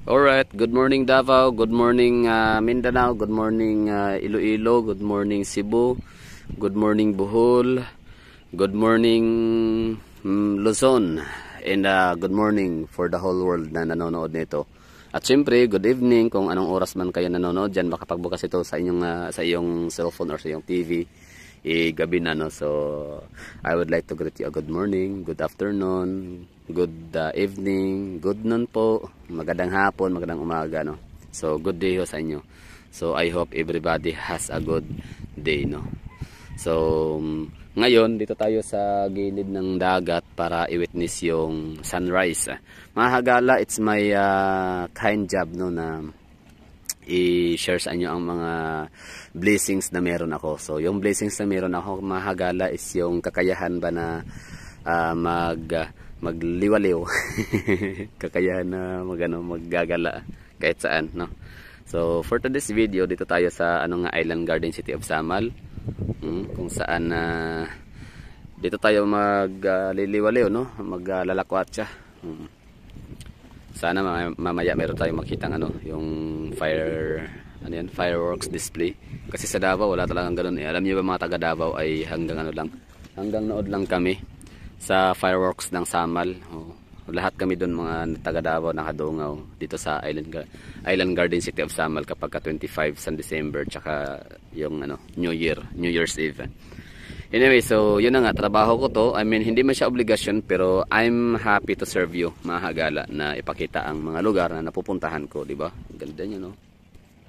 Alright, good morning Davao, good morning Mindanao, good morning Iloilo, good morning Cebu, good morning Bohol, good morning Luzon, and good morning for the whole world na nanonood nito. At syempre, good evening kung anong oras man kayo nanonood dyan, makapagbukas ito sa iyong cellphone or sa iyong TV. Gabi na, no? So I would like to greet you a good morning, good afternoon, good evening, good noon po, magandang hapon, magandang umaga, no? So good day ho sa inyo. So I hope everybody has a good day, no? So ngayon dito tayo sa gilid ng dagat para i-witness yung sunrise. Mga hagala, it's my kind job, no, na i-share sa inyo ang mga blessings na meron ako. So yung blessings na meron ako, mga hagala, is yung kakayahan ba na magliwaliw. Kakayahan na maggagala kahit saan, no? So for today's video, dito tayo sa Island Garden City of Samal, kung saan dito tayo magliliwaliw, no? Maglalakwatsa. Sana mamaya meron tayong makitang yung fireworks display. Kasi sa Davao wala talagang ganoon. Alam niyo ba, mga taga Davao ay hanggang nood lang kami sa fireworks ng Samal. Lahat kami doon, mga taga Davao, nakadungaw dito sa Island Garden City of Samal kapag 25 sa December, tsaka yung New Year's Eve. Anyway, so yun na nga, trabaho ko to. I mean, hindi man siya obligasyon, pero I'm happy to serve you, mga hagala, na ipakita ang mga lugar na napupuntahan ko, di ba? Ganda niya, no?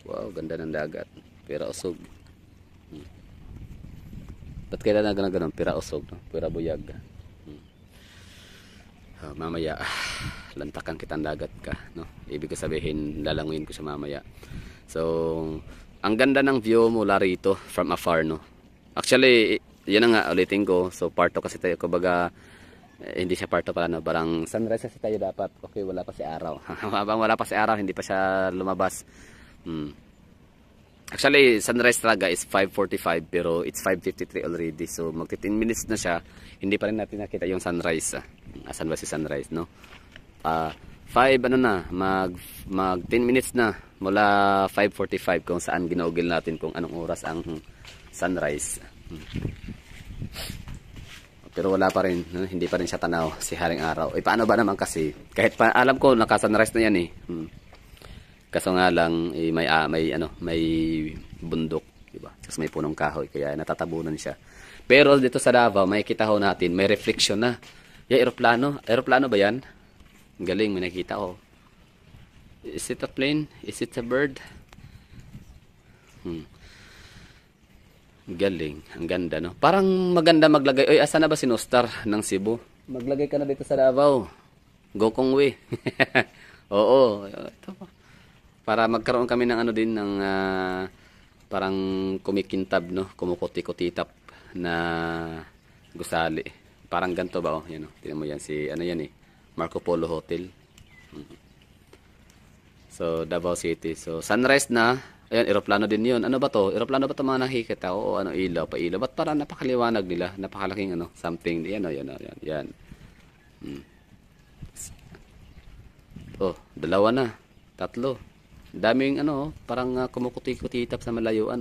Wow, ganda ng dagat. Pira usog. Ba't kailan na ganun? Pira usog, no? Pira buyag. Mamaya, lantakan kitang dagat ka, no? Ibig sabihin, lalanguin ko siya mamaya. So, ang ganda ng view mula rito from afar, no? Actually, yun na nga, ulitin ko. So part 2 kasi tayo, kumbaga hindi siya part 2 pala, no? Parang sunrise kasi tayo dapat. Okay, wala pa si araw. Habang wala pa si araw, hindi pa siya lumabas. Actually, sunrise talaga is 5:45, pero it's 5:53 already. So magti 10 minutes na siya, hindi pa rin natin nakita yung sunrise. Asan ba si sunrise, no? 5 mag 10 minutes na mula 5:45 kung saan ginaugil natin kung anong oras ang sunrise. Pero wala pa rin, hindi pa rin siya tanaw si Haring Araw. Paano ba naman kasi? Kahit pa alam ko naka-sunrise na yan eh. Kaso nga lang may bundok, di ba? Tapos may punong kahoy kaya natatabunan siya. Pero dito sa Davao, makikita ho natin, may reflection na. Eroplano ba 'yan? Galing, may nakita ko. Is it a plane? Is it a bird? Galing, ang ganda, no? Parang maganda maglagay. Oy, asa na ba si Nostar ng Cebu? Maglagay ka na dito sa Davao. Go kong way. Oo, ito pa. Para magkaroon kami ng ng parang kumikintab, no? Kumukuti-kutitap na gusali. Parang ganito ba, oh? Yan, oh. Tingnan mo yan, yan eh. Marco Polo Hotel. So, Davao City. So, sunrise na. Ayan, eroplano din yun. Ano ba to? Eroplano ba ito mga nakikita? Oo, ilaw, pa-ilaw. Ba't parang napakaliwanag nila? Napakalaking something. Yan, yan. Oh, 2 na. 3. Daming parang kumukuti-kutitap sa malayuan.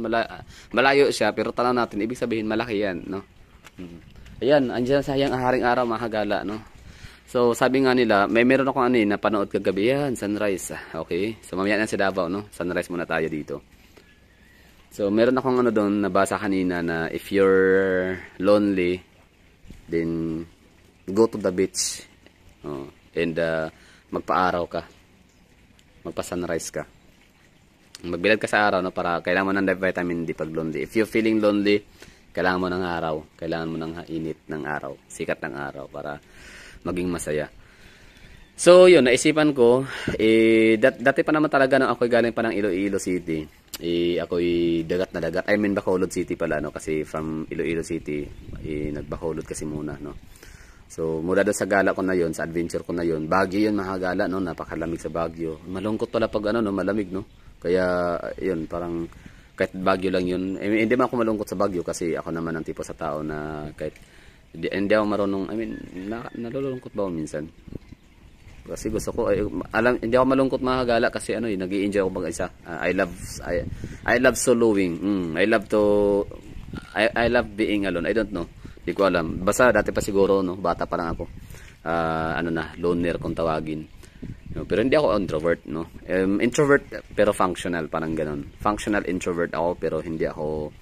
Malayo siya, pero tanaw natin, ibig sabihin malaki yan, no? Ayan, andyan sayang Haring Araw, mga hagala, no? So, sabi nga nila, meron ako napanood kagabi yan, sunrise. Okay, so mamaya na si Davao, no? Sunrise muna tayo dito. So, meron akong doon nabasa kanina na if you're lonely, then go to the beach. And magpa-araw ka. Magpa-sunrise ka. Magbilad ka sa araw, no? Para kailangan mo ng vitamin D pag lonely. If you're feeling lonely, kailangan mo ng araw. Kailangan mo ng init ng araw. Sikat ng araw para maging masaya. So yun, naisipan ko, dati pa naman talaga nung ako'y galing pa ng Iloilo City, ako'y dagat na dagat. I mean Bacolod City pala, no? Kasi from Iloilo City, nagbacolod kasi muna, no? So mula doon sa gala ko na yun, sa adventure ko na yun, Baguio yun, mga gala, no? Napakalamig sa Baguio. Malungkot pala pag no? Malamig, no? Kaya yun, parang kahit Baguio lang yun, hindi man ako malungkot sa Baguio kasi ako naman ang tipo sa tao na kahit hindi ako marunong, nalulungkot ba ako minsan? Kasi gusto ko, alam, hindi ako malungkot mga kagala kasi ano nag-i-enjoy ako mag-isa. I love soloing. I love being alone. I don't know. Hindi ko alam. Basta dati pa siguro, no, bata pa lang ako. Loner kung tawagin. No, pero hindi ako introvert, no. Introvert pero functional, parang ganoon. Functional introvert ako pero hindi ako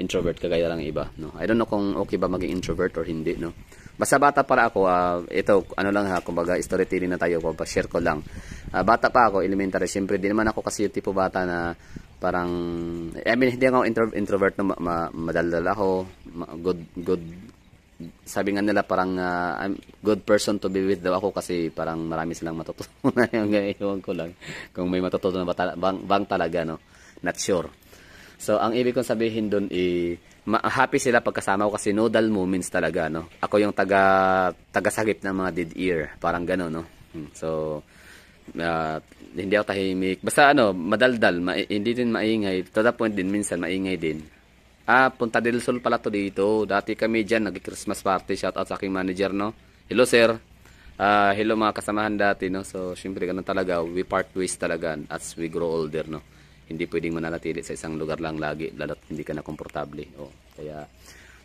introvert kagaya lang iba, no. I don't know kung okay ba maging introvert or hindi, no. Basta bata para ako, ito ano lang ha, kumbaga storytelling na tayo, pa-share ko lang. Bata pa ako, elementary, siyempre di naman ako kasi yung tipo bata na parang I mean hindi ako introvert na madaldal ako, good sabi nga nila parang I'm good person to be with daw ako kasi parang marami silang matutunan yung ganoon ko lang kung may matutunan bang talaga, no, not sure. So ang ibig kong sabihin doon happy sila pagkasama ko kasi nodal moments talaga, no. Ako yung tagasagip ng mga dead ear, parang gano'n, no. So hindi ako tahimik, basta madaldal, hindi din maingay, to the point din minsan maingay din. Punta del Sol pala to dito. Dati kami dyan, nag-Christmas party. Shout out sa aking manager, no. Hello, sir. Hello mga kasamahan dati, no. So, syempre, ganun talaga. We part ways talaga as we grow older, no. Hindi pwedeng mananatili sa isang lugar lang lagi, lalo't hindi ka na komportable. Kaya,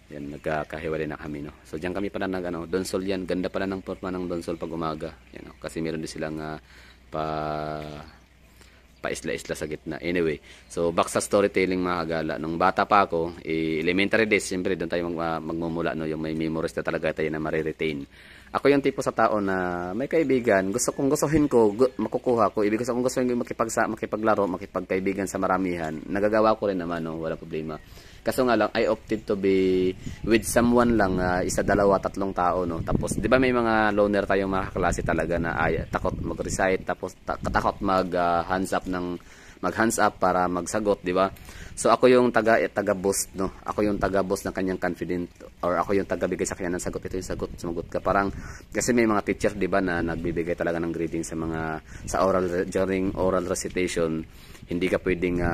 yan, nagkakahiwalay na kami, no. So, dyan kami pala Don Sol yan. Ganda pala ng forma ng Don Sol pag umaga. Yan, no? Kasi meron din silang pa-isla-isla sa gitna. Anyway, so back sa storytelling mga kagala. Nung bata pa ako, elementary days, siyempre doon tayo magmumula, no, yung may memories na talaga tayo na mariretain. Ako yung tipo sa tao na may kaibigan, gustuhin ko, makukuha ko, ibig gustuhin ko makipaglaro, makipagkaibigan sa maramihan. Nagagawa ko rin naman, no, wala problema. Kaso nga lang, I opted to be with someone lang, isa, dalawa, tatlong tao, no. Tapos, di ba may mga loner tayong mga klase talaga na takot mag-recite, tapos takot mag-hands up para magsagot, di ba? So, ako yung taga-boost, no. Ako yung taga-boost ng kanyang confident, or ako yung taga-bigay sa kanya ng sagot. Ito yung sagot, sumagot ka. Parang, kasi may mga teacher, di ba, na nagbibigay talaga ng grading during oral recitation. Hindi ka pwedeng,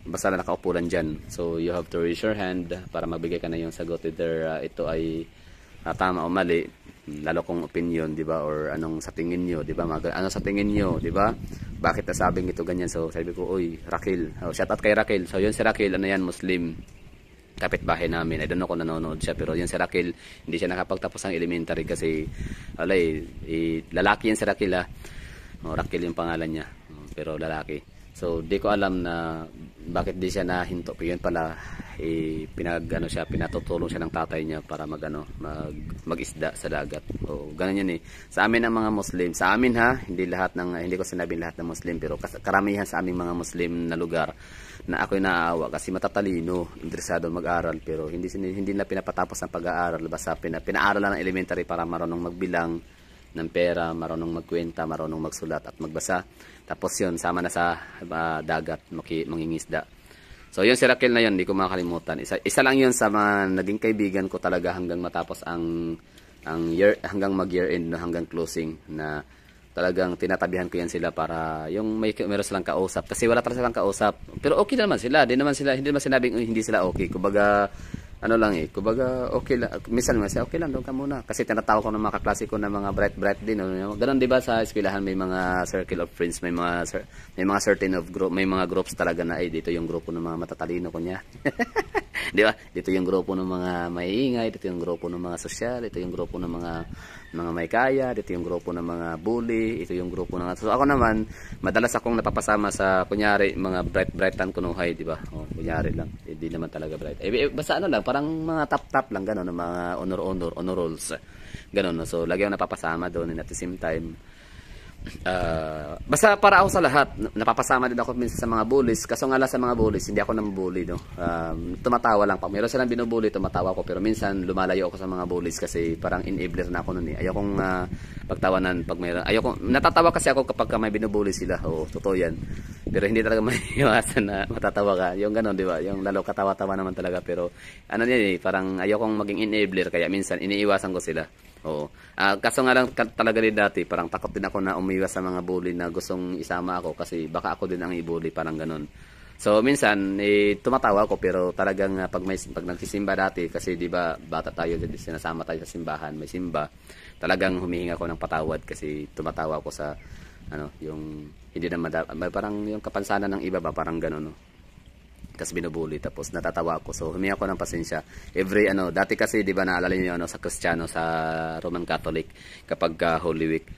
basta na nakaupo lang dyan. So, you have to raise your hand para magbigay ka na yung sagot. Either ito ay tama o mali, lalo kong opinion, di ba? Or anong sa tingin nyo, di ba? Ano sa tingin nyo, di ba? Bakit nasabing ito ganyan? So, sabi ko, uy, Raquel. Shout out kay Raquel. So, yun si Raquel, Muslim. Kapitbahay namin. I don't know kung nanonood siya, pero yun si Raquel, hindi siya nakapagtapos ng elementary kasi, lalaki yan si Raquel, ha. Raquel yung pangalan niya. Pero lalaki. So, di ko alam na bakit di siya nahinto. Pero yun pala, pinatutulong siya ng tatay niya para mag-isda sa dagat. O, ganun yun eh. Sa amin ang mga Muslim, sa amin ha, hindi ko sinabing lahat ng Muslim, pero karamihan sa aming mga Muslim na lugar na ako'y naaawa kasi matatalino, interesado mag-aral, pero hindi na pinapatapos ng pag-aaral. Basta pinaaral lang ng elementary para marunong magbilang ng pera, marunong magkwenta, marunong magsulat at magbasa. Tapos yun, sama na sa dagat, mangingisda. So yun si Raquel na yun, hindi ko makakalimutan. Isa lang yun sa mga naging kaibigan ko talaga hanggang matapos ang year, hanggang mag-year end, hanggang closing, na talagang tinatabihan ko yan sila para yung meron silang kausap. Kasi wala talaga silang kausap. Pero okay naman sila, hindi naman sinabing hindi sila okay. Kumbaga, kumbaga okay lang, minsan okay lang, doon ka muna, kasi tinatawag ko ng mga kaklase ko na mga bright din, ganun, di ba, sa eskwelahan may mga circle of friends, may mga certain of group, may mga groups talaga na dito yung grupo ng mga matatalino kunya. Di ba, dito yung grupo ng mga maiingay, dito yung grupo ng mga sosyal, dito yung grupo ng mga may kaya, dito yung grupo ng mga bully, ito yung grupo ng... So ako naman, madalas akong napapasama sa, kunyari, mga brightan kunuhay, di ba? Kunyari lang, hindi naman talaga bright. Basta lang, parang mga top lang, gano'n, mga honor rolls, gano'n. So lagi akong napapasama doon, and at the same time, basta para ako sa lahat, napapasama din ako minsan sa mga bullies. Kaso nga lang sa mga bullies, hindi ako nang bully, no. Tumatawa lang, pag meron silang binubully, tumatawa ko, pero minsan lumalayo ako sa mga bullies kasi parang enabler na ako noon eh. Ayokong pagtawanan pag mayroon. Natatawa kasi ako kapag may binubully sila. Oo, totoo yan. Pero hindi talaga maiiwasan na matatawa ka. Yung gano'n, di ba? Yung lalo katawa-tawa naman talaga, pero parang ayokong maging enabler, kaya minsan iniiwasan ko sila. Oo. Kaso nga lang talaga din dati, parang takot din ako na umiwas sa mga bully na gustong isama ako kasi baka ako din ang i-bully, parang ganun. So minsan tumatawa ako pero talagang pag nagsisimba dati kasi 'di ba bata tayo, sinasama tayo sa simbahan, may simba. Talagang humihinga ako ng patawad kasi tumatawa ako sa yung hindi naman parang yung kapansanan ng iba ba parang gano'n, no. Kasi binubuli tapos natatawa ako. So huminga ako ng pasensya. Every dati kasi 'di ba naalala niyo sa Kristiyano sa Roman Catholic kapag Holy Week.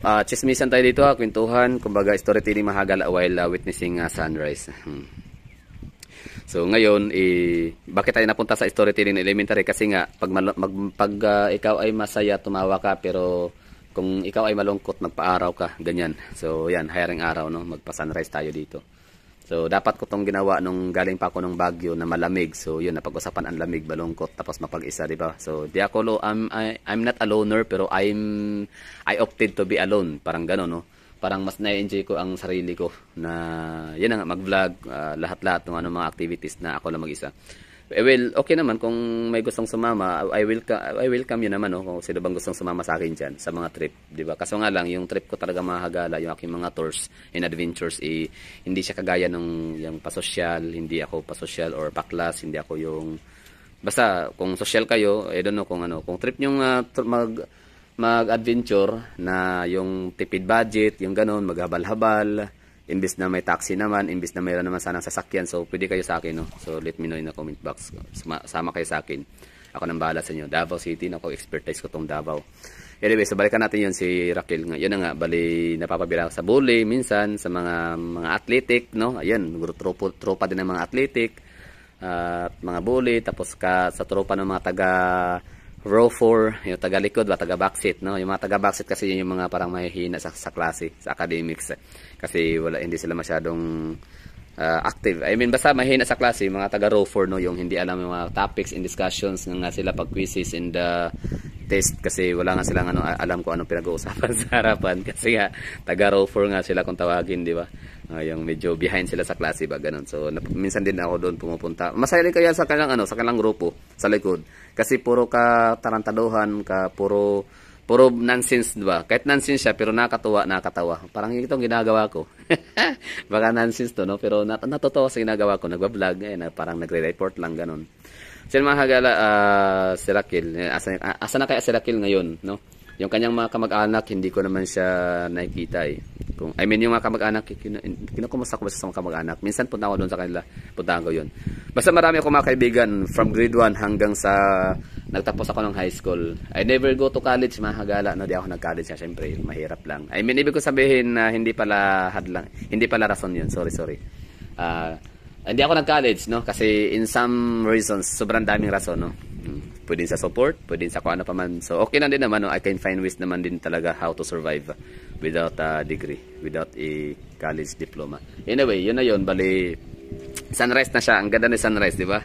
Chismisan tayo dito, kwentuhan, kumbaga storytelling mahagala while witnessing sunrise. So ngayon, bakit tayo napunta sa storytelling elementary? Kasi nga, pag ikaw ay masaya, tumawa ka, pero kung ikaw ay malungkot, magpa-araw ka, ganyan. So yan, hiring araw, no? Magpa-sunrise tayo dito. So dapat ko tong ginawa nung galing pa ako ng Baguio na malamig. So yun, napag-usapan ang lamig, malungkot, tapos mapag-isa, di ba? So di ako I'm not a loner, pero I opted to be alone, parang gano'n, no? Parang mas na-enjoy ko ang sarili ko na yan nga mag-vlog, lahat-lahat ng mga activities na ako lang mag-isa. Well, okay naman kung may gustong sumama, I welcome yun naman, no? Kung sino bang gustong sumama sa akin diyan sa mga trip, 'di ba? Kaso nga lang yung trip ko talaga mahagala, yung aking mga tours and adventures hindi siya kagaya ng yung pasosyal, hindi ako pasosyal or paklas, hindi ako yung basta kung social kayo, I don't know kung trip niyo mag-adventure na yung tipid budget, yung ganon, maghabal-habal. Imbis na may taxi naman, imbis na mayroon naman sanang sasakyan, so pwede kayo sa akin, no? So let me know in the comment box. Sama kayo sa akin. Ako nang bahala sa inyo. Davao City, no? Expertise ko tong Davao. Anyway, so balikan natin yun si Raquel. Yun na nga, bali napapabila sa bully minsan sa mga athletic, no? Ayan, tropa din ng mga athletic at mga bully, tapos sa tropa ng mga taga row 4, yung taga likod ba, taga backseat, no? Yung mga taga backseat kasi yun yung mga parang mahihina sa klase, sa academics. Kasi hindi sila masyadong active. I mean, basta mahina sa klase, mga taga row 4, no? Yung hindi alam yung mga topics and discussions nga sila pag quizzes in the test kasi wala nga silang alam kung anong pinag-uusapan sa harapan kasi nga taga row 4 nga sila kung tawagin, di ba? Yung medyo behind sila sa klase ba, ganun. So minsan din ako doon pumupunta. Masaya rin kaya sa kanilang grupo sa likod kasi puro ka tarantaduhan ka, puro nonsense, di ba? Kahit nonsense siya pero nakakatawa. Parang itong ginagawa ko. Baka nonsense to, no? Pero natutuwa sa ginagawa ko, nagba-vlog parang nagre-report lang, ganun. So mga hagala, si Raquel, asa na kaya si Raquel ngayon, no? Yung kanyang mga kamag-anak, hindi ko naman siya nakikita yung mga kamag-anak, kinukumusta ko ba sa mga kamag-anak? Minsan punta ako doon sa kanila, puntahan ko yun. Basta marami ako mga kaibigan from grade 1 hanggang sa nagtapos ako ng high school. I never go to college, mga hagala, no? Di ako nag-college siya, syempre, mahirap lang. I mean, ibig ko sabihin na hindi pala rason yun, sorry. Hindi ako nag-college, no? Kasi in some reasons, sobrang daming rason, no? Pwede sa support, pwede sa kung ano pa man. So, okay lang din naman, no? I can find ways naman din talaga how to survive without a degree, without a college diploma. Anyway, yun na yun. Bali, sunrise na siya. Ang ganda ni sunrise, di ba?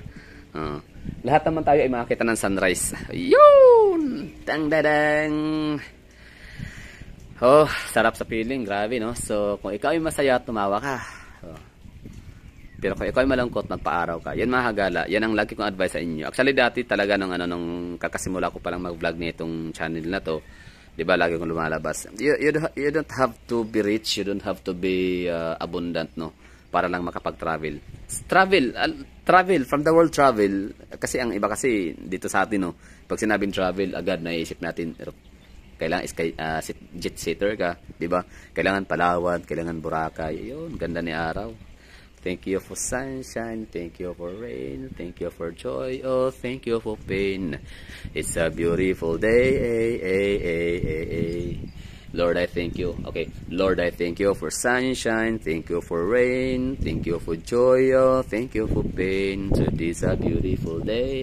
Lahat naman tayo ay makakita ng sunrise. Yun! Dang-dadang! Oh, sarap sa feeling. Grabe, no? So, kung ikaw ay masaya, tumawa ka. Pero kung ikaw ay malungkot, magpa-araw ka. Yan mahagala. Yan ang lagi kong advice sa inyo. Actually, dati talaga nung kakasimula ko palang mag-vlog nitong channel na to, di ba, lagi kong lumalabas. You don't have to be rich, you don't have to be abundant, no? Para lang makapag-travel. Travel, from the world travel. Kasi ang iba kasi, dito sa atin, no? Pag sinabing travel, agad naisip natin, kailangan jet seater ka, di ba? Kailangan Palawan, kailangan Boracay. Yun, ganda ni araw. Thank you for sunshine, thank you for rain, thank you for joy, oh, thank you for pain. It's a beautiful day, Lord, I thank you. Okay, Lord, I thank you for sunshine, thank you for rain, thank you for joy, oh, thank you for pain. So this a beautiful day,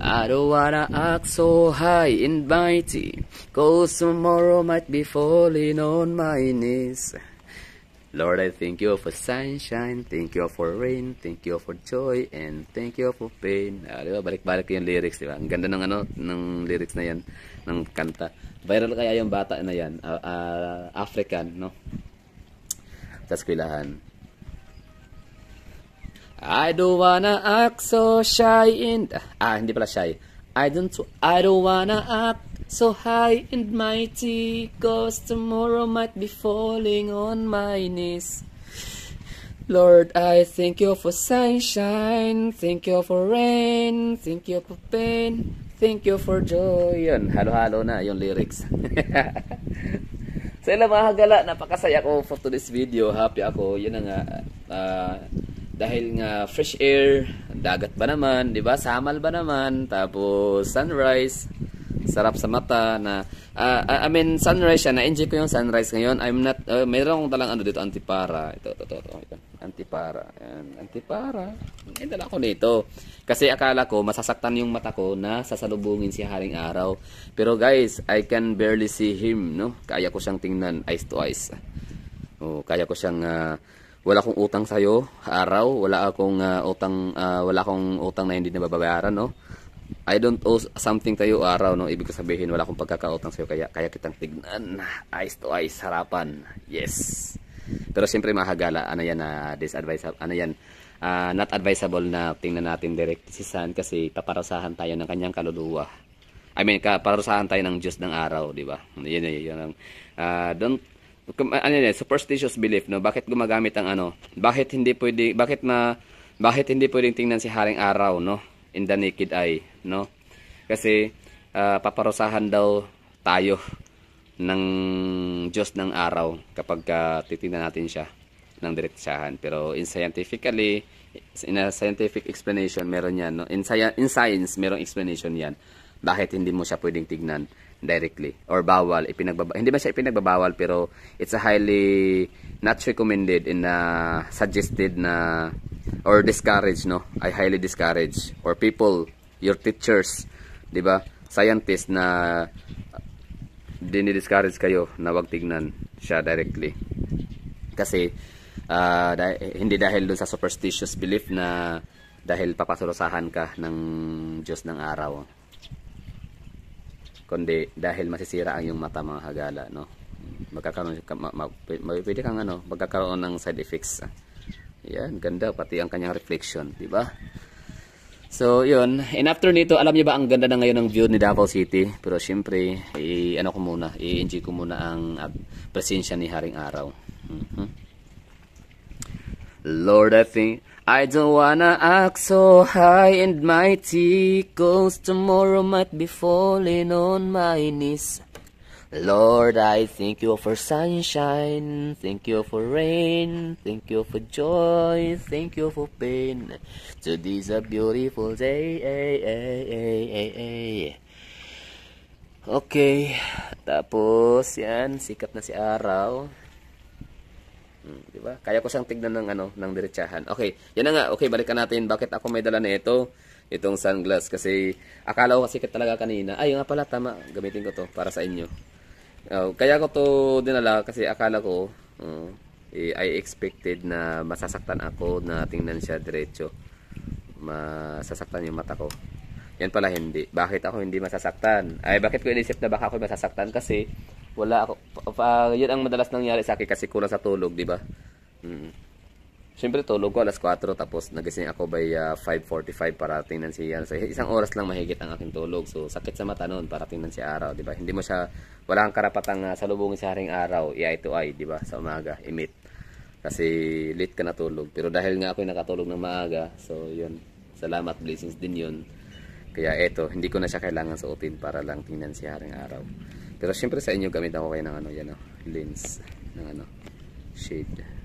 I don't wanna act so high and mighty, 'cause tomorrow might be falling on my knees. Lord, I thank you for sunshine, thank you for rain, thank you for joy, and thank you for pain. Diba? Balik-balik yung lyrics, diba? Ang ganda ng lyrics na yan, ng kanta. Viral kaya yung bata na yan, African, no? Sa eskwelahan. I don't wanna act so shy and... hindi pala shy. I don't wanna act so high and mighty, 'cause tomorrow might be falling on my knees. Lord, I thank you for sunshine, thank you for rain, thank you for pain, thank you for joy. Yun, halo-halo na yung lyrics. So yun lang mga hagala, napakasaya ko for today's video. Happy ako, yun na nga. Dahil nga fresh air, dagat ba naman, di ba? Samal ba naman, tapos sunrise, sarap sa mata na I mean sunrise siya, na-enjoy ko yung sunrise ngayon. I'm not mayroon akong dalang ano dito, antipara. Ito. Antipara. Ayan, antipara. Ay, dala ko nito. Kasi akala ko masasaktan yung mata ko na sasalubungin si Haring Araw. Pero guys, I can barely see him, no? Kaya ko siyang tingnan eyes to eyes. Oh, kaya ko siyang wala akong utang sa iyo, Araw. Wala akong utang na hindi nababayaran, no? I don't owe something to you, Araw, no? Ibig sabihin wala akong pagkakautang sa iyo, kaya kitang tignan eyes to eyes, harapan. Yes. Pero siyempre mahagala, ano yan, not advisable na tingnan natin direct si San kasi paparusahan tayo ng kanyang kaluluwa. I mean, paparusahan tayo ng Diyos ng Araw, di ba? Yan superstitious belief, no? Bakit gumagamit ang bakit hindi pwedeng tingnan si Haring Araw, no? In the naked eye, no? Kasi paparusahan daw tayo ng Diyos ng Araw kapag titingnan natin siya ng direksyahan. Pero in a scientific explanation meron yan, no? In science merong explanation yan bakit hindi mo siya pwedeng tignan directly or bawal, hindi ba siya ipinagbabawal, pero it's a highly not recommended in suggested na or discouraged, no? I highly discourage or people, your teachers, di ba, scientists na dinidiscourage kayo na wag tignan siya directly kasi hindi dahil dun sa superstitious belief na dahil papasarusahan ka ng Diyos ng Araw, kundi dahil masisira ang iyong mata, mga hagala, no? Magkakaroon pwede kang magkakaroon ng side effects. Yan, ganda pati ang kanyang reflection, di ba? So, yun. And after nito, alam niyo ba ang ganda na ngayon ng view ni Davao City? Pero syempre, i-enjoy ko muna ang presensya ni Haring Araw. Lord, I don't wanna act so high and mighty, 'cause tomorrow might be falling on my knees. Lord, I thank you for sunshine, thank you for rain, thank you for joy, thank you for pain. Today's a beautiful day. Okay, tapos yan, sikat na si Araw. Diba? Kaya ko siyang tignan ng diretsahan. Okay, yan na nga. Okay, balikan natin. Bakit ako may dala na itong sunglass? Kasi akala ko kasi talaga kanina. Ay, nga pala, tama. Gamitin ko to para sa inyo. Kaya ko to dinala kasi akala ko I expected na masasaktan ako na tingnan siya diretso. Masasaktan yung mata ko. Yan pala hindi. Bakit ako hindi masasaktan? Ay, bakit ko inisip na baka ako masasaktan? Kasi wala ako. Yun ang madalas nangyari sa akin kasi kulang sa tulog, di ba? Siyempre tulog ko alas 4 tapos nagising ako by 5:45 para tingnan siya. So, isang oras lang mahigit ang aking tulog. So sakit sa mata noon para tingnan si Araw, di ba? Hindi mo siya, wala kang karapatang salubungin si Haring Araw, eye to eye, di ba? Sa umaga, i-meet. Kasi late ka natulog. Pero dahil nga ako nakatulog ng maaga, so yun. Salamat, blessings din yun. Kaya eto, hindi ko na siya kailangan suotin para lang tingnan si Haring Araw. Pero siyempre sa inyo gamit ako kayo ng lens ng shade.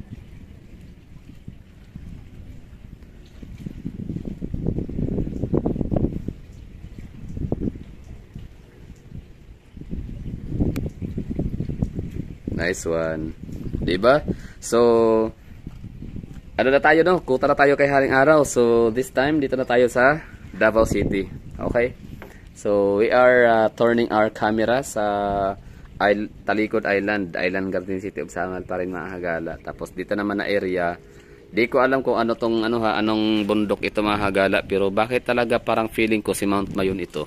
Nice one. Diba? So, ano na tayo, no? Kuta na tayo kay Haring Araw. So, this time, dito na tayo sa Davao City. Okay? So, we are turning our camera sa Talikod Island Garden City of Sangal pa rin, mga hagala. Tapos, dito naman na area. Di ko alam kung anong bundok ito, mga hagala. Pero, bakit talaga parang feeling ko si Mount Mayon ito?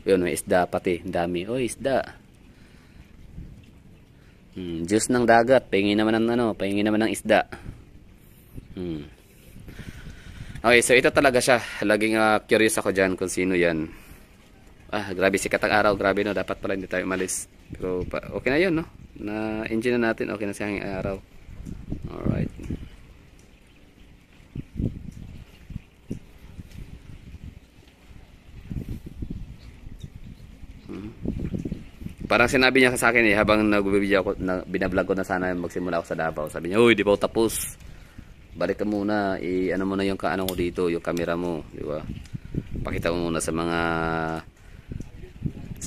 Yun, may isda pati. Dami. Oh, isda. Diyos ng dagat, pahingin naman ng isda. Okay, so ito talaga siya. Laging curious ako dyan kung sino yan. Grabe sikat ang araw, grabe no, dapat pala hindi tayo umalis. Pero okay na 'yun, no. Na engine na natin, okay na siyang araw. Alright. Parang sinabi niya sa akin habang nag-video ako, binablog ko na sana magsimula ako sa Davao. Sabi niya, "Uy, di pa ako tapos. Balik ka muna, ano mo na yung kaano ko dito, yung camera mo, di ba? Pakita mo muna sa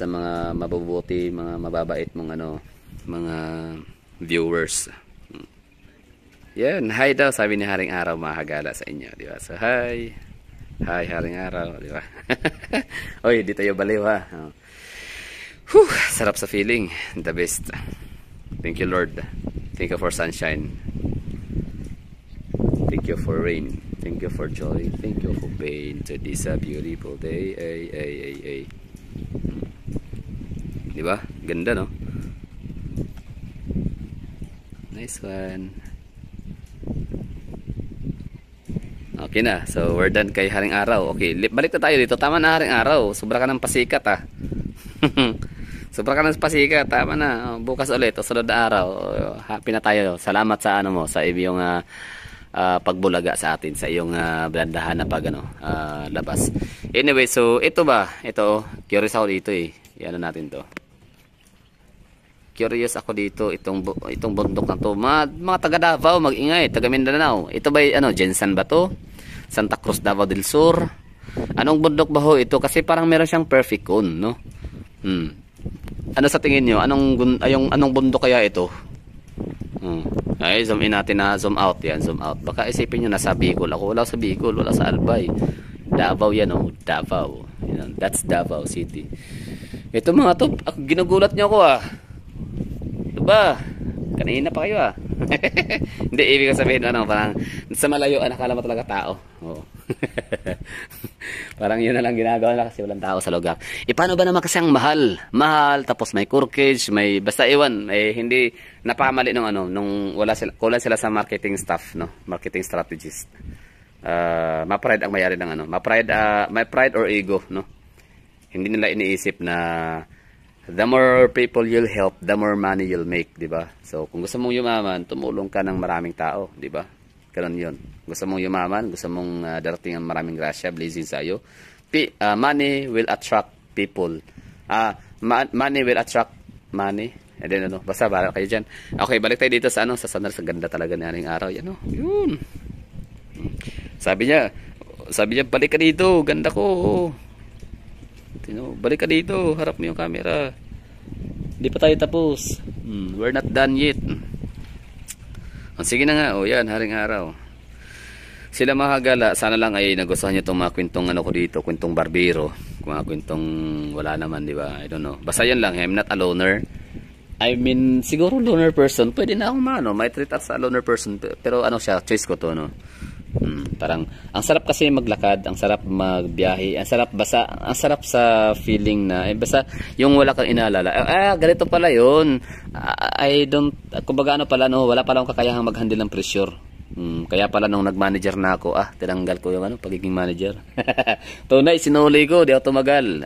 mga mabubuti, mga mababait mong mga viewers." Yan, hi daw, sabi ni Haring Araw, mahagala sa inyo, di ba? So, hi. Hi, Haring Araw, di ba? Oy, di tayo baliw, ha? Whew, sarap sa feeling. The best. Thank you, Lord. Thank you for sunshine. Thank you for rain. Thank you for joy. Thank you for pain. To this a beautiful day. Ay. Diba? Ganda, no? Nice one. Okay na. So, we're done kay Haring Araw. Okay, balik na tayo dito. Tama na, Haring Araw. Sobra ka ng pasikat, ha? Sobra ka ng pasikat. Tama na. Bukas ulit. O sunod na araw. Happy na tayo. Salamat sa sa iyong pagbulaga sa atin, sa iyong blandahan na labas. Anyway, so ito curious ako dito Iano natin to. Curious ako dito itong bundok na to. Mga taga Davao, mag-ingay, taga Mindanao. Ito ba Jensan ba to? Santa Cruz, Davao del Sur. Anong bundok ba ho ito? Kasi parang meron siyang perfect cone, no? Ano sa tingin nyo? Anong bundok kaya ito? Ay, zoom in natin na zoom out. Yan, zoom out. Baka isipin nyo nasa Bicol. Ako wala sa Bicol, wala sa Albay. Davao yan, Davao. That's Davao City. Ito mga to, ginugulat nyo ako Diba? Kanina pa kayo Hindi, ibig sabihin parang sa malayo nakala mo talaga tao. Oo. Parang yun na lang ginagawa na kasi walang tao sa lugar. Paano ba naman kasi ang mahal, tapos may corkage, may basta hindi napakamali nung kulang sila sa marketing staff, no? Marketing strategist. Ma-pride ang mayari ng may pride or ego, no? Hindi nila iniisip na the more people you'll help, the more money you'll make, di ba? So, kung gusto mong yumaman, tumulong ka ng maraming tao, di ba? Ganun yun. Gusto mong yumaman, gusto mong darating ang maraming grasya, blessings sa iyo. Money will attract people. Money will attract money. And then, basta bahala kayo dyan. Okay, balik tayo dito sa sa sandal. Sa ganda talaga ni Haring Araw. Yan, yun. Sabi niya, balik ka dito, ganda ko. Balik ka dito, harap mo yung camera. Hindi pa tayo tapos. We're not done yet. Sige na nga, yan, Haring Araw. Sila mahagala, sana lang ay nagustuhan nyo itong mga kwentong ko dito, kwentong barbero. Mga kwentong wala naman, di ba? I don't know. Basta yan lang, I'm not a loner. I mean, siguro loner person, pwede na akong may treat as a loner person. Pero siya, choice ko to, no? Parang ang sarap kasi maglakad, ang sarap magbiyahe, ang sarap sa feeling na basta yung wala kang inaalala. Ganito pala yun. Kumbaga pala wala pala akong kakayahang mag-handle ng pressure. Kaya pala nung nag-manager na ako, tinanggal ko yung pagiging manager. Tunay, sinuli ko, di ako tumagal.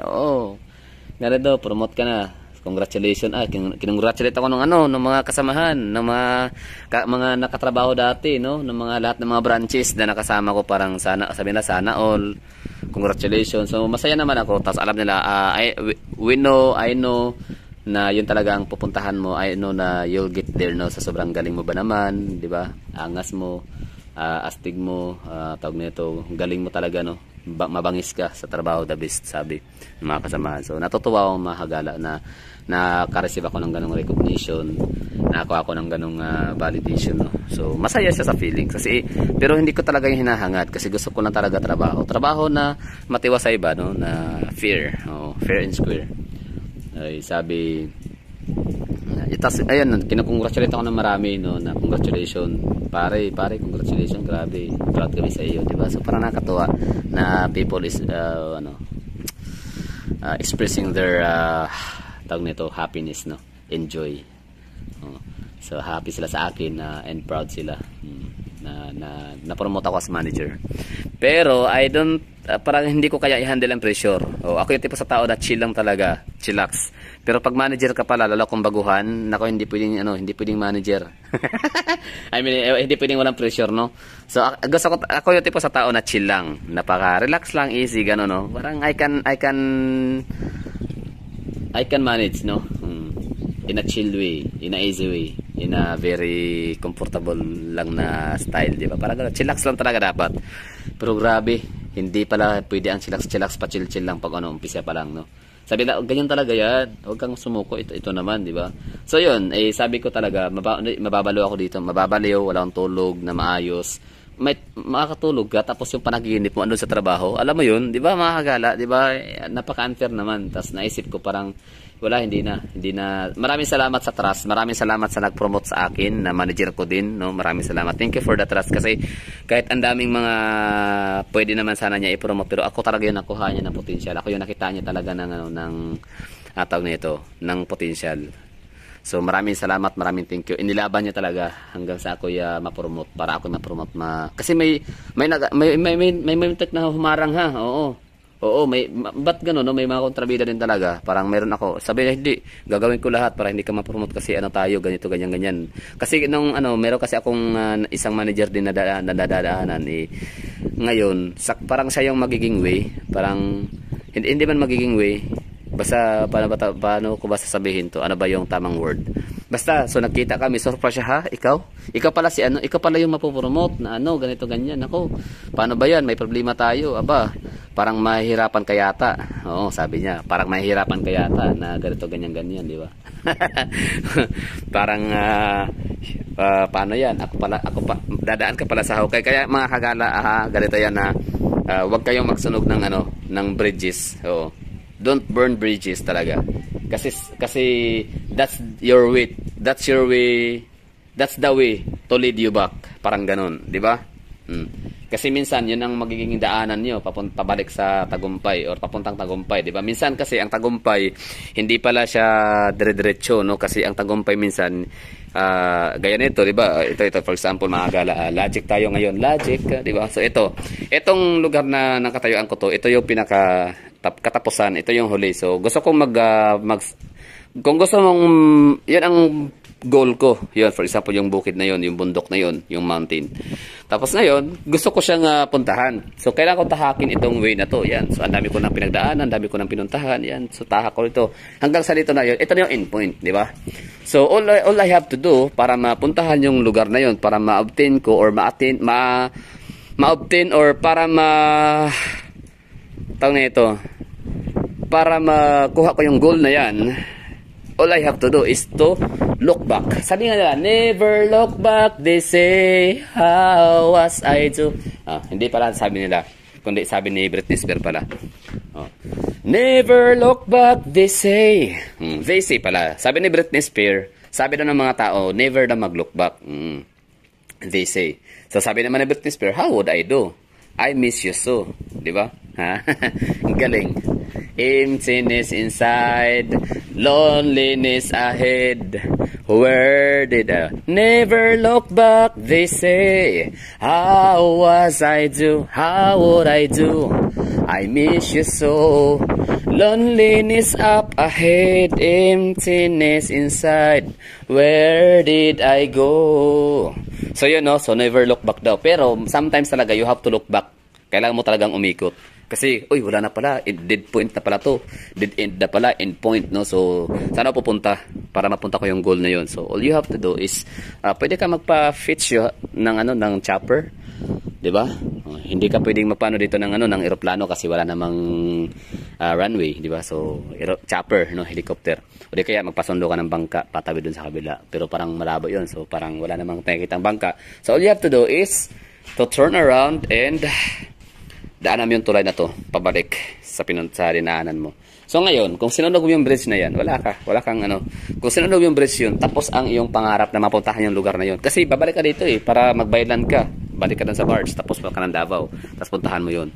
Ganito, promote ka na. Congratulations. Kinongratulate ako ng mga kasamahan, ng mga nakatrabaho dati, no, ng mga lahat ng mga branches na nakasama ko, parang sana all. Congratulations. So masaya naman ako. Tapos alam nila, I know na yun talaga ang pupuntahan mo. I know na you'll get there, no, sa sobrang galing mo ba naman, di ba? Angas mo, astig mo, tawag nito, galing mo talaga, no. Mabangis ka sa trabaho, the best, sabi ng mga kasamahan. So natutuwa akong mahagala na naka-receive ako ng ganong recognition, nakakuha ako ng ganong validation, no? So masaya siya sa feeling pero hindi ko talaga yung hinahangad kasi gusto ko lang talaga trabaho na matiwa sa iba, no, na fair and square. Ay, sabi ayun, kinukongratulate ako ng marami, no, na congratulations pare, congratulations, grabe, proud kami sa iyo, diba? So parang nakakatuwa na people is expressing their tawag nito, happiness, no, enjoy. So happy sila sa akin and proud sila na promote ako as manager. Pero I don't parang hindi ko kaya i-handle ang pressure. Ako yung tipo sa tao na chill lang talaga, chillax. Pero pag manager ka pala, lalo kung baguhan, nako hindi pwedeng hindi pwedeng manager. I mean, hindi pwedeng walang pressure, no? So gusto ko, ako yung tipo sa tao na chill lang, napaka-relax lang, easy gano'n, no? Parang I can manage, no? In a chill way, in a easy way, in a very comfortable lang na style, di ba? Parang chillax lang talaga dapat. Pero grabe, hindi pala pwede ang chillax pa chill lang pag umpisa pa lang, no? Sabi na, ganyan talaga yan. Huwag kang sumuko. Ito naman, di ba? So, yun. Sabi ko talaga, mababalo ako dito. Mababaliw, walang tulog na maayos. Makakatulog ka, tapos yung panaginip mo andun sa trabaho. Alam mo yun, di ba, makakagala, di ba? Napaka-unfair naman. Tapos naisip ko parang, wala, hindi na. Maraming salamat sa trust. Maraming salamat sa nag-promote sa akin na manager ko din, no? Maraming salamat. Thank you for the trust kasi kahit ang daming mga pwede naman sana niya i-promote, pero ako talaga yung nakuha niya ng potential. Ako yung nakita niya talaga ng tawag nito, ng potential. So maraming salamat, maraming thank you. Inilaban niya talaga hanggang sa ako ma-promote, para ako ma-promote kasi may na humarang, ha. Oo, ba't gano'n, no? May mga kontrabida din talaga. Parang meron ako, sabi niya, hindi, gagawin ko lahat para hindi ka ma-promote kasi tayo, ganito, ganyan. Kasi meron kasi akong isang manager din na nadadaanan, ngayon, parang siya yung magiging way, parang, hindi man magiging way, basta, paano ko ba sasabihin to? Ano ba yung tamang word? Basta, so nagkita kami, surprise siya, ha? Ikaw pala ikaw pala yung mapopromote na ganito, ganyan. Ako, paano ba yan? May problema tayo. Aba, parang mahihirapan ka yata. Oo, sabi niya, parang mahihirapan ka yata na ganito, ganyan, di ba? Parang, paano yan? Ako pa, dadaan ka pala sa hukay. Kaya mga kagala, ganito yan na, huwag kayong magsunog ng bridges. Oo. Don't burn bridges talaga. Kasi that's your way. That's the way to lead you back. Parang ganun, di ba? Kasi minsan yun ang magiging daanan niyo pabalik sa tagumpay or papuntang tagumpay, di ba? Minsan kasi ang tagumpay hindi pala siya dire-diretso, no? Kasi ang tagumpay minsan gaya nito, di ba? Ito for example, mga gala, logic tayo ngayon, di ba? So itong lugar na nakatayuan ko to, ito yung pinaka katapusan, ito yung huli. So gusto kong kung gusto mong, yan ang goal ko. Yun, for example, yung bukid na yun, yung bundok na yun, yung mountain. Tapos ngayon, gusto ko siyang puntahan. So kailangan ko tahakin itong way na to. Yan. So ang dami ko nang pinagdaanan, ang dami ko nang pinuntahan. Yan. So tahak ko ito. Hanggang sa dito na yun. Ito na yung endpoint, di ba? So all I have to do para mapuntahan yung lugar na yun, para ma-obtain ko or ma-obtain or para tawag na ito, para makuha ko yung goal na yan, all I have to do is to look back. Sabi nga nila, never look back, they say, how was I to... hindi pala sabi nila, kundi sabi ni Britney Spears pala. Never look back, they say. They say pala. Sabi ni Britney Spears, sabi daw ng mga tao, never na mag-look back. They say. So sabi naman ni Britney Spears, how would I do? I miss you so. Di ba? Galing. Emptiness inside, loneliness ahead. Where did I never look back? They say, how was I do? How would I do? I miss you so. Loneliness up ahead, emptiness inside. Where did I go? So yun, no? So never look back daw. Pero sometimes talaga you have to look back. Kailangan mo talagang umikot. Kasi, wala na pala, dead point na pala to. Dead end na pala, end point, no? So, sana pupunta para mapunta ko yung goal na yun. So, all you have to do is, pwede ka magpa-fitch ng chopper. Diba? Hindi ka pwedeng magpaano dito ng eroplano kasi wala namang runway, diba? So, chopper, no? Helicopter. O di kaya magpasundo ka ng bangka, patawid dun sa kabila. Pero parang malabo yun. So, parang wala namang nakikitang bangka. So, all you have to do is to turn around and daanan mo yung tulay na to, pabalik sa dinaanan mo. So ngayon, kung sinunog mo yung bridge na yan, wala kang kung sinunog yung bridge yun, tapos ang iyong pangarap na mapuntahan yung lugar na yun. Kasi babalik ka dito para magbayad ka. Balik ka dun sa Barge, tapos ka ng Davao, tapos puntahan mo yun.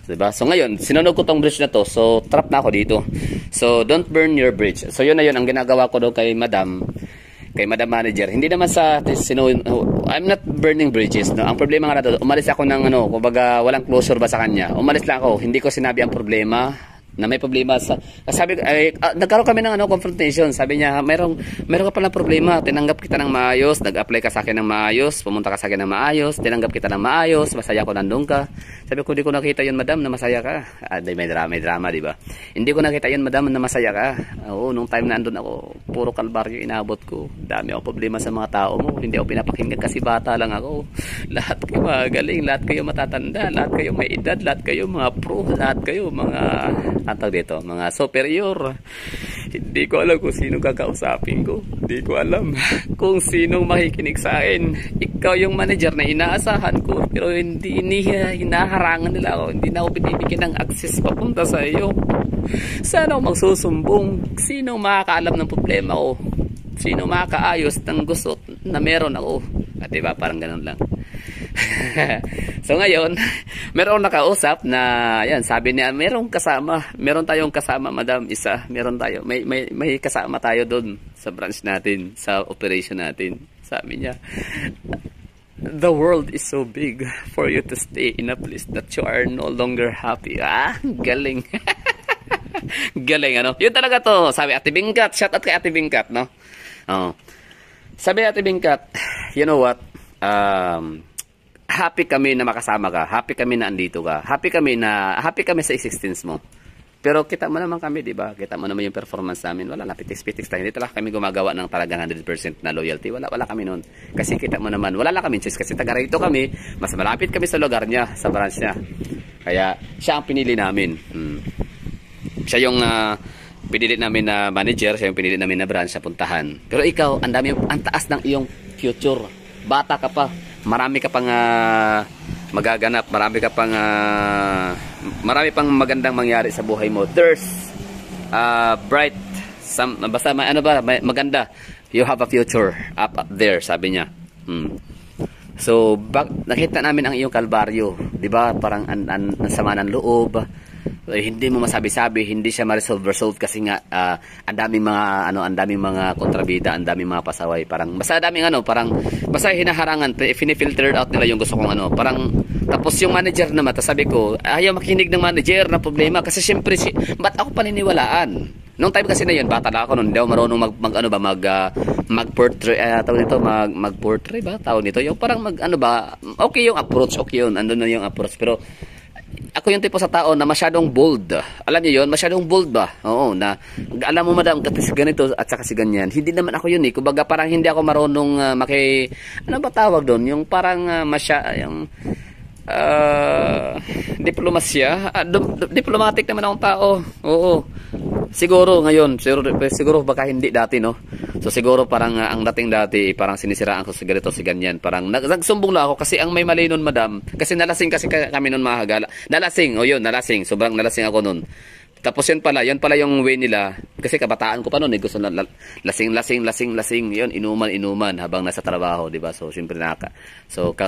Diba? So ngayon, sinunog ko tong bridge na to, so trap na ako dito. So don't burn your bridge. So yun na yun, ang ginagawa ko daw kay Madam, kay Madam Manager. Hindi naman sa I'm not burning bridges, no. Ang problema nga na umalis ako ng ano, kumbaga walang closure ba sa kanya. Umalis lang ako, hindi ko sinabi ang problema na may problema sa sabi nagkaroon kami ng ano confrontation. Sabi niya, meron ka palang problema, tinanggap kita ng maayos, nag-apply ka sa akin ng maayos, pumunta ka sa akin ng maayos, tinanggap kita ng maayos, masaya ko nandoon ka. Sabi ko, hindi ko nakita yun, madam, na masaya ka. May drama, di ba? Hindi ko nakita yun, madam, na masaya ka. Oo, nung time na andun ako, puro kalbaryo inabot ko. Dami akong problema sa mga tao mo. Hindi ako pinapakinggan kasi bata lang ako. Lahat kayo magaling, lahat kayo matatanda, lahat kayo may edad, lahat kayo mga pro, lahat kayo mga antag dito, mga superior. Hindi ko alam kung sino kakausapin ko. Hindi ko alam kung sinong makikinig sa akin. Ikaw yung manager na inaasahan ko, pero hindi hinaharangan nila ako. Hindi na ako binibigyan ng access papunta sa iyo. Sana ako magsusumbong. Sino makakaalam ng problema ko? Sino makakaayos ng gusto na meron ako? At diba, parang ganun lang. So ngayon, meron nakausap na, yan, sabi niya, meron tayong kasama, madam, isa, may kasama tayo doon sa branch natin, sa operation natin. Sabi niya, the world is so big for you to stay in a place that you are no longer happy. Galing. Galing, ano? Yun talaga to, sabi Ate Bingkat, shout out kay Ate Bingkat, no? Sabi Ate Bingkat, you know what, happy kami na makasama ka, happy kami na andito ka, happy kami sa existence mo. Pero kita mo naman kami, di ba? Kita mo naman yung performance namin. Wala, pitik-pitik tayo. Hindi talaga kami gumagawa ng talagang 100% na loyalty. Wala kami noon. Kasi kita mo naman, wala lang kami choice. Kasi taga rito kami, mas malapit kami sa lugar niya, sa branch niya. Kaya siya ang pinili namin. Siya yung pinili namin na manager, siya yung pinili namin na branch sa puntahan. Pero ikaw, ang taas ng iyong future. Bata ka pa. Marami ka pang magaganap, marami pang magandang mangyari sa buhay mo. There's bright maganda. You have a future up there, sabi niya. So, nakita namin ang iyong kalbaryo, 'di ba? Parang ang sama ng loob. Hindi mo masabi-sabi, hindi siya ma-resolve kasi nga ang daming mga kontrabida, ang daming mga pasaway, parang basta hinaharangan, filter out nila yung gusto kong parang tapos yung manager naman, sabi ko, ayaw makinig ng manager na problema kasi syempre ba't ako paniniwalaan? Nung time kasi na yun, bata na ako noon, hindi ako marunong mag-portray, mag-portray ba tawag nito? Yung parang okay yung approach, okay yun, andun na yung approach, pero ako yung tipo sa tao na masyadong bold. Alam niyo yun? Masyadong bold ba? Oo, na alam mo madam, kasi ganito at saka si ganyan. Hindi naman ako yun eh. Kumbaga parang hindi ako marunong ano ba tawag doon? Yung parang diplomasya. Diplomatic naman akong tao. Oo. Siguro ngayon, siguro baka hindi dati, no? So siguro parang ang dating dati, parang sinisiraan ko si ganito, si ganyan. Parang nagsumbong lang ako kasi ang may mali nun, madam. Kasi nalasing kasi kami nun, mga hagala. Nalasing. Sobrang nalasing ako nun. Tapos yun pala yung way nila. Kasi kabataan ko pa noon, gusto na lasing. Yun, inuman habang nasa trabaho, di ba? So, syempre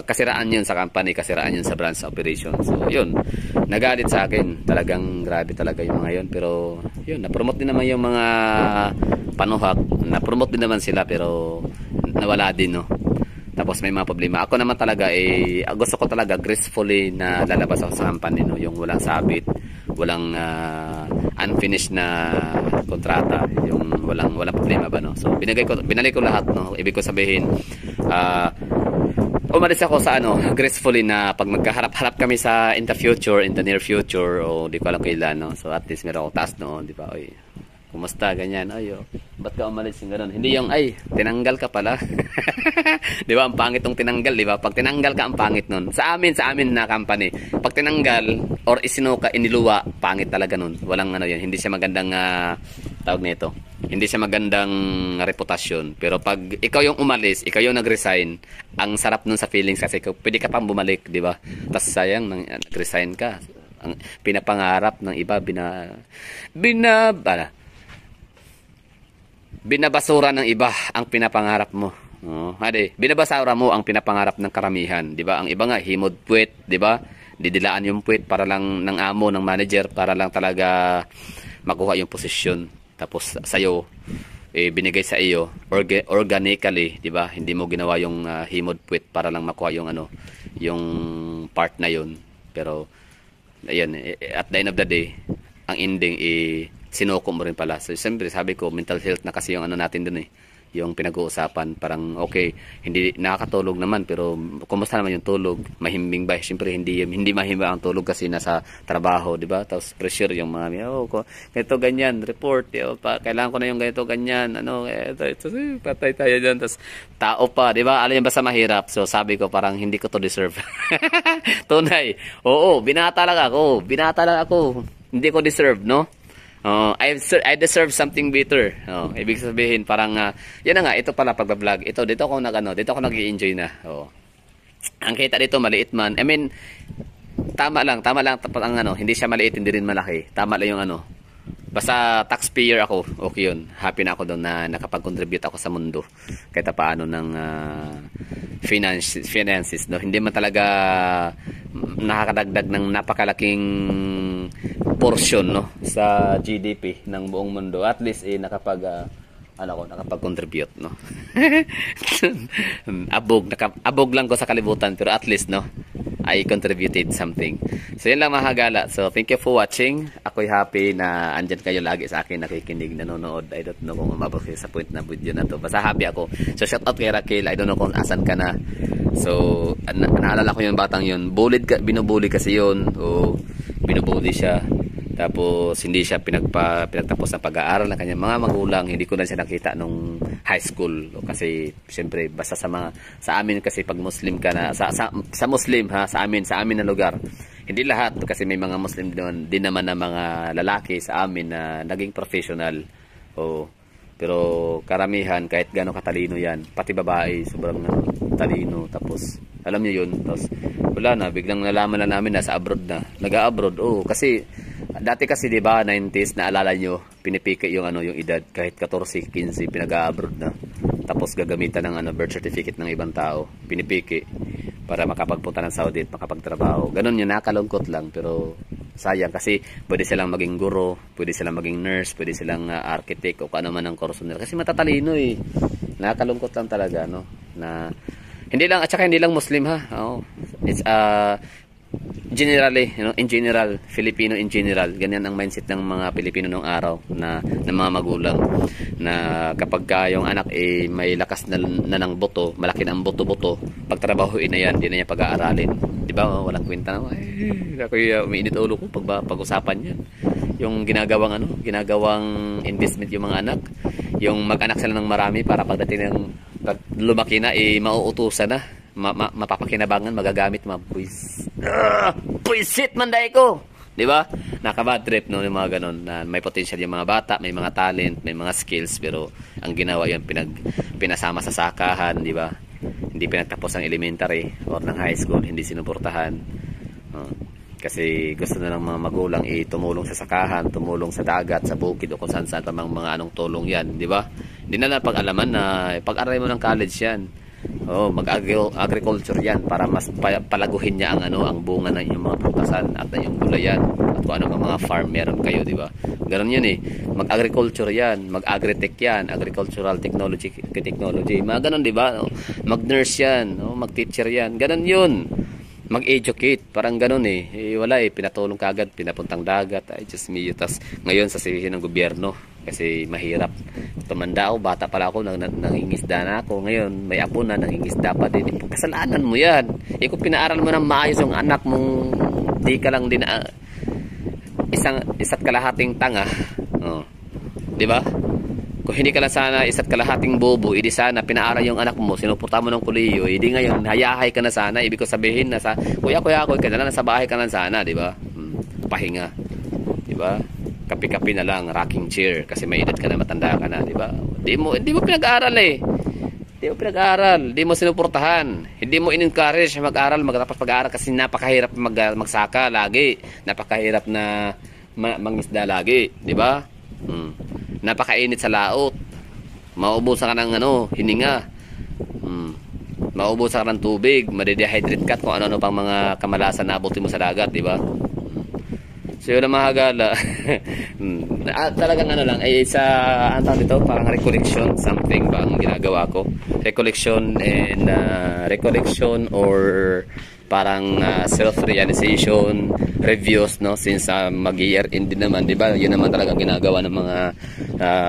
kasiraan yun sa company, kasiraan yun sa branch operation. So, yun, nagalit sa akin. Talagang grabe talaga yung mga yun. Pero, yun, napromote din naman yung mga panuhak. Napromote din naman sila, pero nawala din, no? Tapos may mga problema. Ako naman talaga, gusto ko talaga gracefully na lalabas ako sa company, no? Yung walang sabit, walang unfinished na kontrata, yung walang problema ba, no? So binalik ko lahat, no? Ibig ko sabihin, umalis ako sa gracefully na pag magkaharap-harap kami in the near future, o di ko alam kailan, no? So at least meron akong task, no? Di ba? Oy, kumusta, ganyan, ba't ka umalis yung gano'n? Hindi yung, tinanggal ka pala. Di ba, ang pangit tong tinanggal, di ba? Pag tinanggal ka, ang pangit nun. Sa amin na company, pag tinanggal, or iniluwa, pangit talaga nun. Walang yun, hindi siya magandang, tawag nito, hindi siya magandang reputasyon. Pero pag ikaw yung umalis, ikaw yung nag-resign, ang sarap nun sa feelings kasi pwede ka pang bumalik, di ba? Tas sayang, nag-resign ka. Ang pinapangarap ng iba, binabasura ng iba ang pinapangarap mo. Binabasura mo ang pinapangarap ng karamihan, 'di ba? Ang iba nga himod puwet, 'di ba? Didilaan yung puwet para lang ng amo, ng manager, para lang talaga makuha yung posisyon. Tapos sa'yo, binigay sa iyo organically, 'di ba? Hindi mo ginawa yung himod puwit para lang makuha yung ano, yung part na yun. Pero ayan, at the end of the day, ang ending sinuko mo rin pala. So siyempre sabi ko, mental health na kasi yung ano natin dun yung pinag-uusapan. Parang okay, hindi nakakatulog naman, pero kumusta naman yung tulog? Mahimbing ba? Siyempre hindi mahimbing ang tulog kasi nasa trabaho, di ba? Tapos pressure yung mga ganito ganyan, report, kailangan ko na yung ganito ganyan, patay tayo dyan. Tapos tao pa, di ba? Alam niyo, basta mahirap. So sabi ko, parang hindi ko to deserve. Tunay. Oo, binata lang ako. Hindi ko deserve, no? I deserve something better. Ibig sabihin parang yan na nga, ito pala pagba-vlog. Dito ako nag-i-enjoy na. Ang kita dito maliit man. I mean, tama lang ang ano, hindi siya maliit, hindi rin malaki. Tama lang yung ano. Basta taxpayer ako, okay yun. Happy na ako doon na nakapag-contribute ako sa mundo. Kahit paano ng finances, no? Hindi man talaga nakakadagdag ng napakalaking portion, no, sa GDP ng buong mundo. At least nakapag-contribute, no. abog lang ko sa kalibutan, pero at least, no, I contributed something. So yun lang mga gala. So thank you for watching. Ako'y happy na andyan kayo lagi sa akin, nakikinig, nanonood. I don't know kung umabot kayo sa point na video na to. Basta happy ako. So shout out kay Raquel. I don't know kung asan ka na. So naalala ko yung batang yun. Binubuli kasi yun. Binubuli siya. Tapos hindi siya pinagtapos ng pag-aaral ng kanyang mga magulang. Hindi ko na siya nakita nung high school. Kasi siyempre basta sa amin kasi pag Muslim ka na, sa Muslim ha, sa amin na lugar. Hindi lahat kasi may mga Muslim din naman na mga lalaki sa amin na naging professional. Pero karamihan kahit gaano katalino yan, pati babae sobrang talino. Tapos alam niyo yun. Tapos wala na, biglang nalaman na namin na sa abroad na. Nag-a-abroad. Kasi dati kasi 'di ba 90s, naalala nyo, pinipiki yung yung edad kahit 14, 15 pinag-a-abroad na. Tapos gagamitan ng birth certificate ng ibang tao, pinipiki para makapagpunta ng Saudi at makapagtrabaho. Ganun yun, nakalungkot lang, pero sayang kasi pwede silang maging guro, pwede silang maging nurse, pwede silang architect o kano man ang kurso nila kasi matatalino Nakalungkot lang talaga, no, na hindi lang, at saka hindi lang Muslim ha. It's generally, in general, Filipino in general, ganyan ang mindset ng mga Pilipino noong araw ng mga magulang, na kapag yung anak may lakas na ng boto, malaki na ang boto-boto, pagtrabahuin na yan, hindi na niya pag-aaralin, di ba? Walang kwenta na, ako umiinit ulo ko pag-usapan yan, yung ginagawang investment yung mga anak, yung mag-anak sila ng marami para pagdating ng pag lumaki na mauutusan na, mapapakinabangan, magagamit mga puisit manday ko, di ba? Nakabad trip, no, yung mga ganon, na may potential yung mga bata, may mga talent, may mga skills, pero ang ginawa yun pinasama sa sakahan, di ba? Hindi pinagtapos ng elementary or ng high school, hindi sinuportahan. Kasi gusto na ng mga magulang tumulong sa sakahan, tumulong sa dagat, sa bukid o kung saan mga anong tulong yan, di ba? Hindi na pag-alaman na pag-aral mo ng college yan. Mag-agriculture yan para mas palaguhin niya ang bunga ng inyong mga prutasan at ng inyong gulayan at kung ano mga farm meron kayo, di ba? Ganun yun mag-agriculture yan, mag-agritech yan, agricultural technology, mga ganun, di ba? Mag-nurse yan, mag-teacher yan, ganun yun. Mag-educate, parang ganun wala pinatulong kagad, pinapuntang dagat, just me. Tas ngayon sasabihin ng gobyerno kasi mahirap. Tumanda ako, bata pala ako, nangingisda na ako. Ngayon may apo na, nangingisda pa din. Kasalanan mo yan. Kung pinaaral mo ng maayos yung anak mong di ka lang din isa't kalahating tanga, di ba? Kung hindi ka lang sana isa't kalahating bobo, hindi sana pinaaral yung anak mo, sinuporta mo ng kuliyo, hindi ngayon hayahay ka na sana. Ibig ko sabihin na kuya ka na lang, nasa bahay ka lang sana, di ba? Pahinga, di ba? Kapi-kapi na lang, rocking chair kasi may edad ka na, matanda ka na, di ba? Hindi mo pinag-aaral Hindi mo pinag-aaral, hindi mo sinuportahan, hindi mo in-encourage mag-aral, magtapos pag-aaral kasi napakahirap magsaka lagi, napakahirap na mangisda lagi, di ba? Napakainit sa laot, mauubusan ka ng hininga, mauubusan ka ng tubig, madidehydrate ka, kung ano-ano pang mga kamalasan na abutin mo sa dagat, di ba? So yun ang mga gala. Talagang ano lang, ay sa, ang tawag dito, parang recollection, something ba ang ginagawa ko? Recollection and, recollection or parang self-realization, reviews, no? Since mag-year end din naman, di ba? Yun naman talaga ginagawa ng mga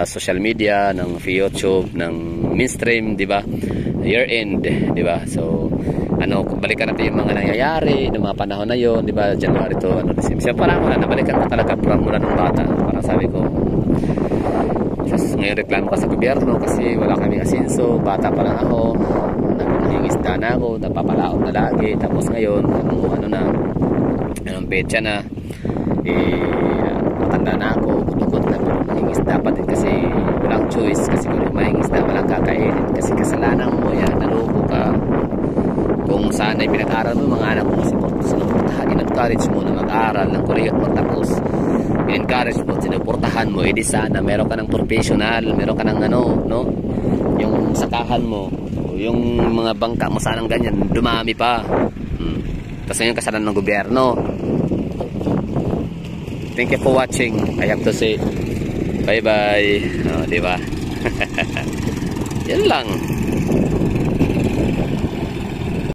social media, ng YouTube, ng mainstream, di ba? Year end, di ba? So, ano, balikan natin yung mga nangyayari ng mga panahon na yon, di ba? January to ano, December. Parang wala, nabalikan ko talaga parang mula ng bata. Parang sabi ko, ngayon reklamo ka sa gobyerno kasi wala kaming asenso, bata pa lang ako, nangingisda na ako, napapalaot na lagi, tapos ngayon, ano na, anong petsa na, matanda na ako, gutugot na, nangingisda pa din kasi walang choice, kasi kung mangingisda, walang kakainin, kasi kasalanan mo yan, naloko ka. Kung saan ay pinag-aral mo, mga anak mo, sinuportahan, in-encourage mo na mag-aral ng Korea at magtapos. In-encourage mo, sinuportahan mo, edi sana meron ka ng professional, meron ka ng ano, no? Yung sakahan mo, yung mga bangka mo sanang ganyan, dumami pa. Tapos ngayon kasalanan ng gobyerno. Thank you for watching. I have to say bye-bye. Oh, di ba? Yan lang.